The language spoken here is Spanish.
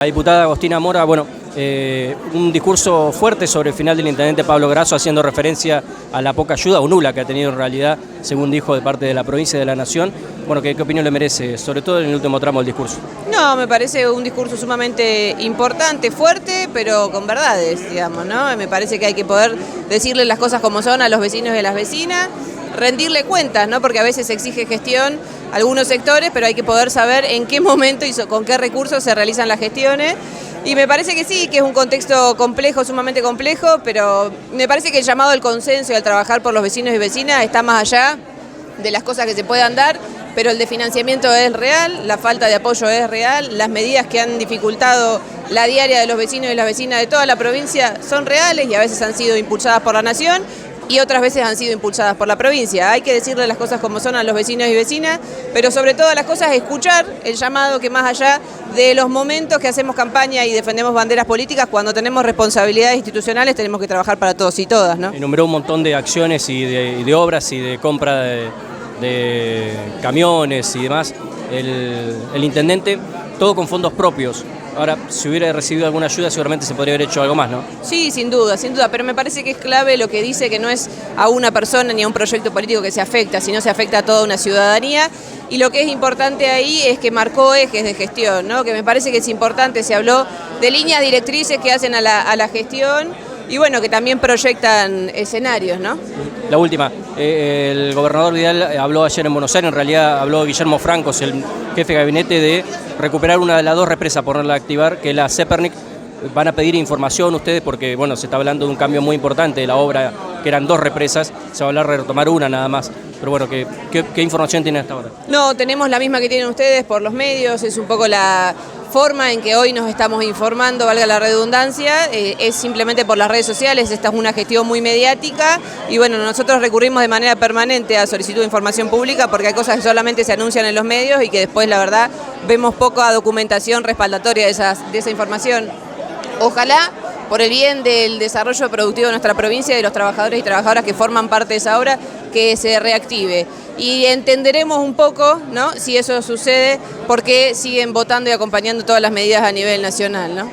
La diputada Agostina Mora, un discurso fuerte sobre el final del intendente Pablo Grasso, haciendo referencia a la poca ayuda o nula que ha tenido en realidad, según dijo, de parte de la provincia y de la nación. Bueno, ¿qué opinión le merece, sobre todo en el último tramo del discurso? No, me parece un discurso sumamente importante, fuerte, pero con verdades, digamos, ¿no? Me parece que hay que poder decirle las cosas como son a los vecinos y a las vecinas, rendirle cuentas, ¿no? Porque a veces se exige gestión a algunos sectores, pero hay que poder saber en qué momento y con qué recursos se realizan las gestiones. Y me parece que sí, que es un contexto complejo, sumamente complejo, pero me parece que el llamado al consenso y al trabajar por los vecinos y vecinas está más allá de las cosas que se puedan dar, pero el desfinanciamiento es real, la falta de apoyo es real, las medidas que han dificultado la diaria de los vecinos y las vecinas de toda la provincia son reales y a veces han sido impulsadas por la nación y otras veces han sido impulsadas por la provincia. Hay que decirle las cosas como son a los vecinos y vecinas, pero sobre todas las cosas escuchar el llamado que más allá de los momentos que hacemos campaña y defendemos banderas políticas, cuando tenemos responsabilidades institucionales tenemos que trabajar para todos y todas, ¿no? Enumeró un montón de acciones y de obras y de compra de camiones y demás. El intendente, todo con fondos propios. Ahora, si hubiera recibido alguna ayuda, seguramente se podría haber hecho algo más, ¿no? Sí, sin duda, pero me parece que es clave lo que dice, que no es a una persona ni a un proyecto político que se afecta, sino se afecta a toda una ciudadanía. Y lo que es importante ahí es que marcó ejes de gestión, ¿no? Que me parece que es importante, se habló de líneas directrices que hacen a la gestión y bueno, que también proyectan escenarios, ¿no? La última, el gobernador Vidal habló ayer en Buenos Aires, en realidad habló Guillermo Francos, el jefe de gabinete, de recuperar una de las dos represas, ponerla a activar, que es la Zepernik. Van a pedir información ustedes porque, bueno, se está hablando de un cambio muy importante de la obra, que eran dos represas, se va a hablar de retomar una nada más. Pero bueno, ¿qué información tienen hasta ahora? No, tenemos la misma que tienen ustedes por los medios, es un poco la forma en que hoy nos estamos informando, valga la redundancia, es simplemente por las redes sociales. Esta es una gestión muy mediática y bueno, nosotros recurrimos de manera permanente a solicitud de información pública porque hay cosas que solamente se anuncian en los medios y que después la verdad vemos poca documentación respaldatoria de esa información. Ojalá, por el bien del desarrollo productivo de nuestra provincia y de los trabajadores y trabajadoras que forman parte de esa obra, que se reactive. Y entenderemos un poco, ¿no?, si eso sucede, por qué siguen votando y acompañando todas las medidas a nivel nacional, ¿no?